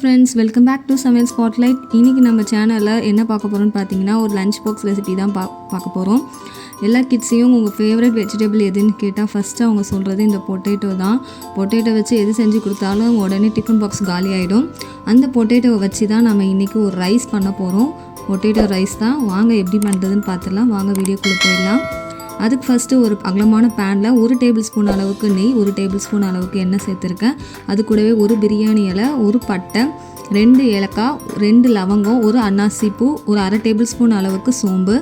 Friends, welcome back to சமையல் spotlight. இன்றைக்கி நம்ம சேனலில் என்ன பார்க்க போகிறோம்னு பார்த்தீங்கன்னா, ஒரு லஞ்ச் பாக்ஸ் ரெசிபி தான் பார்க்க போகிறோம். எல்லா கிட்ஸையும் உங்கள் ஃபேவரட் வெஜிடபிள் எதுன்னு கேட்டால் ஃபஸ்ட்டு அவங்க சொல்கிறது இந்த பொட்டேட்டோ தான். பொட்டேட்டோ வச்சு எது செஞ்சு கொடுத்தாலும் உடனே டிஃபன் பாக்ஸ் காலி ஆகிடும். அந்த பொட்டேட்டோவை வச்சு தான் நம்ம இன்றைக்கி ஒரு ரைஸ் பண்ண போகிறோம். பொட்டேட்டோ ரைஸ் தான். வாங்க எப்படி பண்ணுறதுன்னு பார்த்துடலாம். வாங்க வீடியோக்குள்ளே போயிடலாம். அதுக்கு ஃபஸ்ட்டு ஒரு அகலமான பேனில் 1 டேபிள் ஸ்பூன் அளவுக்கு நெய், 1 டேபிள் ஸ்பூன் அளவுக்கு எண்ணெய் சேர்த்துருக்கேன். அது கூடவே ஒரு பிரியாணி இலை, ஒரு பட்டை, 2 ஏலக்காய், 2 லவங்கம், ஒரு அன்னாசி பூ, ஒரு அரை டேபிள் ஸ்பூன் அளவுக்கு சோம்பு,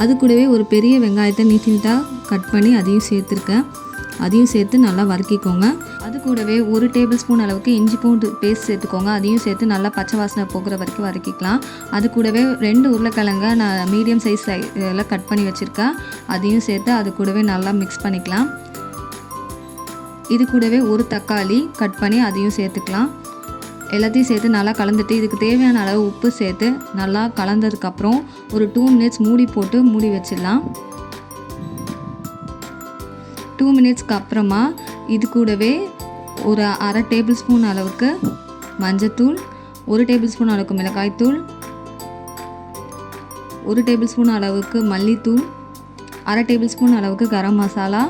அது கூடவே ஒரு பெரிய வெங்காயத்தை நீட்டாக கட் பண்ணி அதையும் சேர்த்துருக்கேன். அதையும் சேர்த்து நல்லா வதக்கிக்கோங்க. அது கூடவே 1 டேபிள் ஸ்பூன் அளவுக்கு இஞ்சி பூண்டு பேஸ்ட் சேர்த்துக்கோங்க. அதையும் சேர்த்து நல்லா பச்சை வாசனை போகிற வரைக்கும் வதக்கிக்கலாம். அது கூடவே 2 உருளைக்கிழங்க நான் மீடியம் சைஸில் கட் பண்ணி வச்சுருக்கேன். அதையும் சேர்த்து அது கூடவே நல்லா மிக்ஸ் பண்ணிக்கலாம். இது கூடவே ஒரு தக்காளி கட் பண்ணி அதையும் சேர்த்துக்கலாம். எல்லாத்தையும் சேர்த்து நல்லா கலந்துட்டு இதுக்கு தேவையான அளவு உப்பு சேர்த்து நல்லா கலந்ததுக்கப்புறம் ஒரு 2 மினிட்ஸ் மூடி போட்டு மூடி வச்சிடலாம். 2 மினிட்ஸ்க்கு அப்புறமா இது கூடவே ஒரு அரை டேபிள் ஸ்பூன் அளவுக்கு மஞ்சத்தூள், 1 டேபிள் ஸ்பூன் அளவுக்கு மிளகாய்த்தூள், 1 டேபிள் ஸ்பூன் அளவுக்கு மல்லித்தூள், அரை டேபிள் ஸ்பூன் அளவுக்கு கரம் மசாலா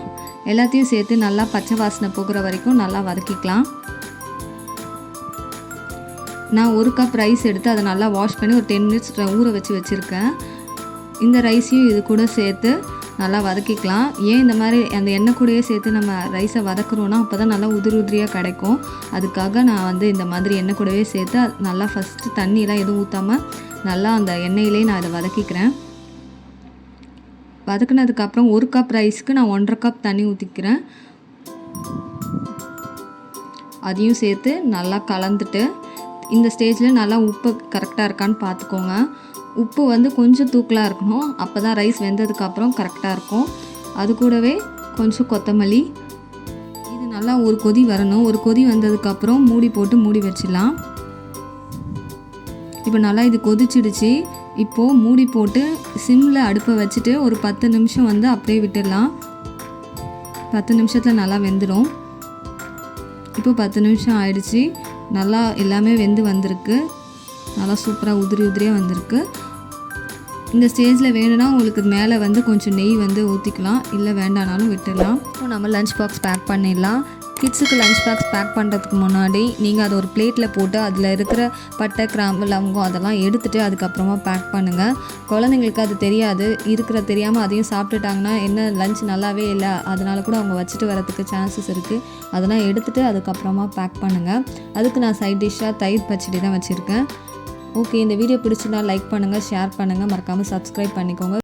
எல்லாத்தையும் சேர்த்து நல்லா பச்சை வாசனை போகிற வரைக்கும் நல்லா வதக்கிக்கலாம். நான் 1 கப் ரைஸ் எடுத்து அதை நல்லா வாஷ் பண்ணி ஒரு 10 மினிட்ஸ் ஊற வச்சுருக்கேன். இந்த ரைஸையும் இது கூட சேர்த்து நல்லா வதக்கிக்கலாம். ஏன் இந்த மாதிரி அந்த எண்ணெய் கூடயே சேர்த்து நம்ம ரைஸை வதக்குறோன்னா அப்போ தான் நல்லா உதிரியாக கிடைக்கும். அதுக்காக நான் இந்த மாதிரி எண்ணெய் கூடவே சேர்த்து நல்லா ஃபஸ்ட்டு தண்ணியெலாம் எதுவும் ஊற்றாமல் நல்லா அந்த எண்ணெயிலே நான் இதை வதக்கிக்கிறேன். வதக்குனதுக்கப்புறம் 1 கப் ரைஸ்க்கு நான் 1.5 கப் தண்ணி ஊற்றிக்கிறேன். அதையும் சேர்த்து நல்லா கலந்துட்டு இந்த ஸ்டேஜில் நல்லா உப்பு கரெக்டாக இருக்கான்னு பார்த்துக்கோங்க. உப்பு கொஞ்சம் தூக்கலாக இருக்கணும். அப்போ தான் ரைஸ் வெந்ததுக்கப்புறம் கரெக்டாக இருக்கும். அது கூடவே கொஞ்சம் கொத்தமல்லி. இது நல்லா ஒரு கொதி வரணும். ஒரு கொதி வந்ததுக்கப்புறம் மூடி போட்டு மூடி வச்சிடலாம். இப்போ நல்லா இது கொதிச்சிடுச்சு. இப்போது மூடி போட்டு சிம்மில் அடுப்பை வச்சுட்டு ஒரு 10 நிமிஷம் அப்படியே விட்டுடலாம். 10 நிமிஷத்தில் நல்லா வெந்துடும். இப்போ 10 நிமிஷம் ஆயிடுச்சு. நல்லா எல்லாமே வெந்து வந்திருக்கு. நல்லா சூப்பராக உதிரியாக வந்திருக்கு. இந்த ஸ்டேஜில் வேணும்னா உங்களுக்கு மேலே கொஞ்சம் நெய் ஊற்றிக்கலாம். இல்லை வேண்டானாலும் விட்டுடலாம். இப்போ நம்ம லஞ்ச் பாக்ஸ் பேக் பண்ணிடலாம். கிட்ஸுக்கு லஞ்ச் பாக்ஸ் பேக் பண்ணுறதுக்கு முன்னாடி நீங்கள் அதை ஒரு பிளேட்டில் போட்டு அதில் இருக்கிற பட்டை, கிராம்பு, லவங்கம் அதெல்லாம் எடுத்துகிட்டு அதுக்கப்புறமா பேக் பண்ணுங்கள். குழந்தைங்களுக்கு அது தெரியாமல் அதையும் சாப்பிட்டுட்டாங்கன்னா என்ன லஞ்ச் நல்லாவே இல்லை, அதனால கூட அவங்க வச்சுட்டு வரதுக்கு சான்சஸ் இருக்குது. அதெல்லாம் எடுத்துகிட்டு அதுக்கப்புறமா பேக் பண்ணுங்கள். அதுக்கு நான் சைட் டிஷ்ஷாக தயிர் பச்சடி தான் வச்சுருக்கேன். ஓகே, இந்த வீடியோ பிடிச்சிருந்தா லைக் பண்ணுங்கள், ஷேர் பண்ணுங்கள், மறக்காமல் சப்ஸ்கிரைப் பண்ணிக்கோங்க.